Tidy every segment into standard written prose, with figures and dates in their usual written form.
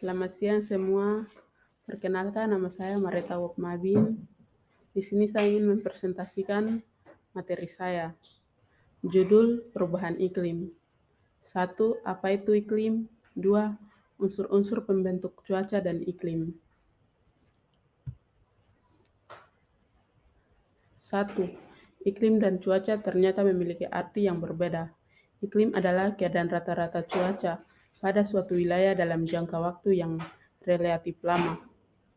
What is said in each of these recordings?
Selamat siang semua. Perkenalkan, nama saya Mareta Wokmabin. Di sini saya ingin mempresentasikan materi saya. Judul Perubahan Iklim. 1. Apa itu iklim? 2. Unsur-unsur pembentuk cuaca dan iklim. 1. Iklim dan cuaca ternyata memiliki arti yang berbeda. Iklim adalah keadaan rata-rata cuaca pada suatu wilayah dalam jangka waktu yang relatif lama.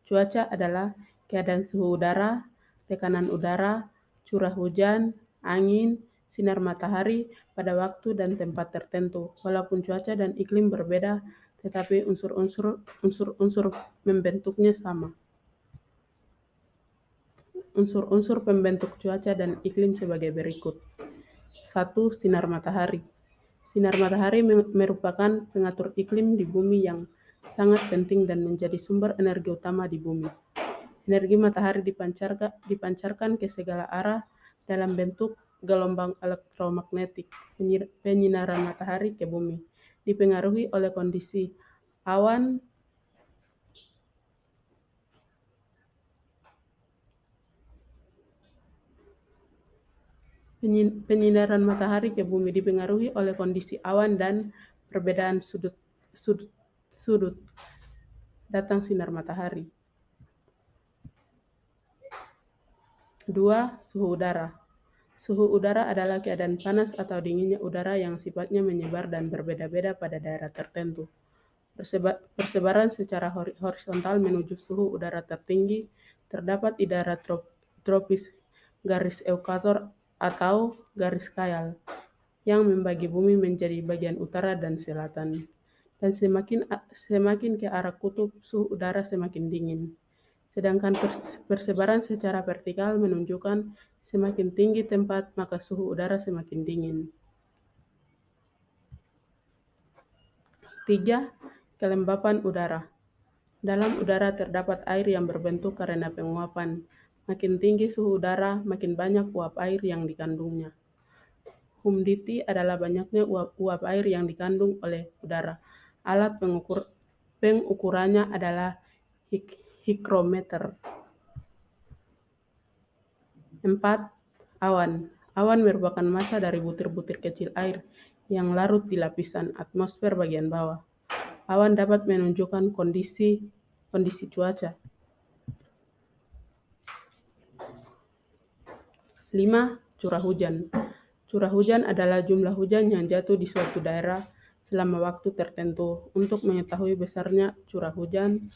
Cuaca adalah keadaan suhu udara, tekanan udara, curah hujan, angin, sinar matahari pada waktu dan tempat tertentu. Walaupun cuaca dan iklim berbeda, tetapi unsur-unsur membentuknya sama. Unsur-unsur pembentuk cuaca dan iklim sebagai berikut. 1. Sinar matahari. Sinar matahari merupakan pengatur iklim di bumi yang sangat penting dan menjadi sumber energi utama di bumi. Energi matahari dipancarkan ke segala arah dalam bentuk gelombang elektromagnetik. Penyinaran matahari ke bumi dipengaruhi oleh kondisi awan, penyinaran matahari ke bumi dipengaruhi oleh kondisi awan dan perbedaan sudut datang sinar matahari. 2. Suhu udara. Suhu udara adalah keadaan panas atau dinginnya udara yang sifatnya menyebar dan berbeda-beda pada daerah tertentu. Persebaran secara horizontal menuju suhu udara tertinggi terdapat di daerah tropis garis ekuator atau garis Kayal yang membagi bumi menjadi bagian utara dan selatan. Dan semakin ke arah kutub, suhu udara semakin dingin. Sedangkan persebaran secara vertikal menunjukkan semakin tinggi tempat, maka suhu udara semakin dingin. 3. Kelembapan udara. Dalam udara terdapat air yang berbentuk karena penguapan. Makin tinggi suhu udara, makin banyak uap air yang dikandungnya. Humidity adalah banyaknya uap air yang dikandung oleh udara. Alat pengukurannya adalah hikrometer. 4. Awan. Awan merupakan massa dari butir-butir kecil air yang larut di lapisan atmosfer bagian bawah. Awan dapat menunjukkan kondisi cuaca. 5. Curah hujan. Curah hujan adalah jumlah hujan yang jatuh di suatu daerah selama waktu tertentu. Untuk mengetahui besarnya curah hujan.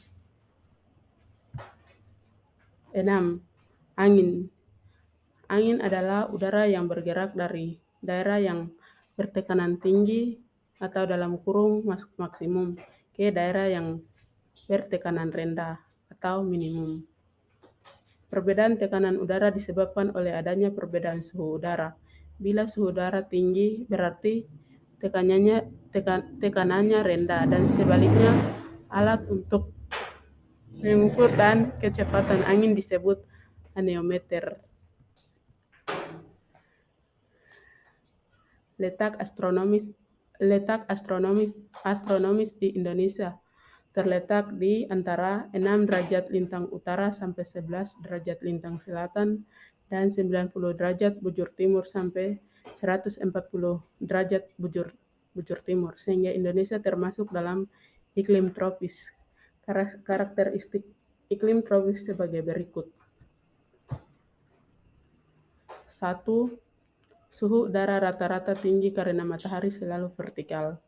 6. Angin. Angin adalah udara yang bergerak dari daerah yang bertekanan tinggi atau dalam kurung maksimum ke daerah yang bertekanan rendah atau minimum. Perbedaan tekanan udara disebabkan oleh adanya perbedaan suhu udara. Bila suhu udara tinggi, berarti tekanannya rendah, dan sebaliknya alat untuk mengukur dan kecepatan angin disebut anemometer. Letak astronomis di Indonesia terletak di antara 6 derajat lintang utara sampai 11 derajat lintang selatan dan 90 derajat bujur timur sampai 140 derajat bujur timur, sehingga Indonesia termasuk dalam iklim tropis. Karakteristik iklim tropis sebagai berikut. 1. Suhu udara rata-rata tinggi karena matahari selalu vertikal.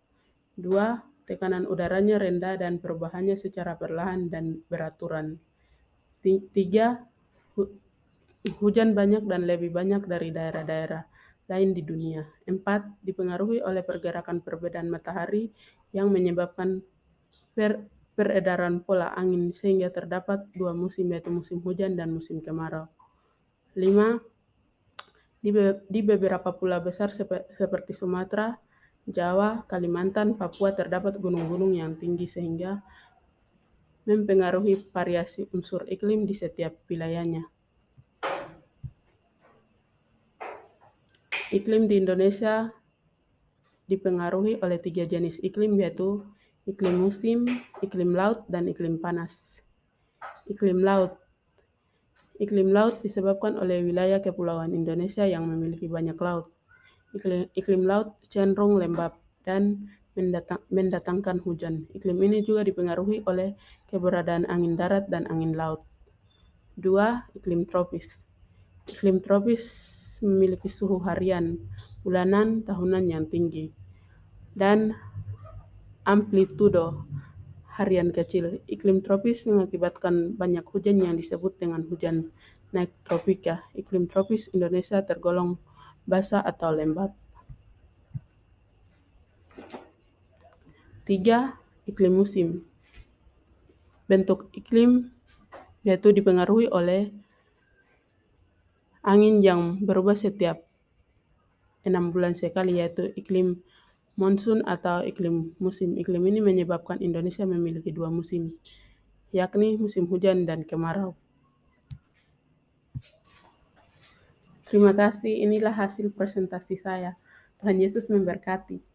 2. Tekanan udaranya rendah dan perubahannya secara perlahan dan beraturan. 3. Hujan banyak dan lebih banyak dari daerah-daerah lain di dunia. 4. Dipengaruhi oleh pergerakan perbedaan matahari yang menyebabkan peredaran pola angin sehingga terdapat 2 musim, yaitu musim hujan dan musim kemarau. 5. Di beberapa pulau besar seperti Sumatera, Jawa, Kalimantan, Papua terdapat gunung-gunung yang tinggi sehingga mempengaruhi variasi unsur iklim di setiap wilayahnya. Iklim di Indonesia dipengaruhi oleh 3 jenis iklim, yaitu iklim musim, iklim laut, dan iklim panas. Iklim laut. Iklim laut disebabkan oleh wilayah kepulauan Indonesia yang memiliki banyak laut. Iklim laut cenderung lembab dan mendatangkan hujan. Iklim ini juga dipengaruhi oleh keberadaan angin darat dan angin laut. 2. Iklim tropis. Iklim tropis memiliki suhu harian, bulanan, tahunan yang tinggi, dan amplitudo harian kecil. Iklim tropis mengakibatkan banyak hujan yang disebut dengan hujan naik tropika. Iklim tropis Indonesia tergolong basah atau lembab. 3. Iklim musim. Bentuk iklim yaitu dipengaruhi oleh angin yang berubah setiap 6 bulan sekali, yaitu iklim monsun atau iklim musim. Iklim ini menyebabkan Indonesia memiliki 2 musim, yakni musim hujan dan kemarau. Terima kasih, inilah hasil presentasi saya. Tuhan Yesus memberkati.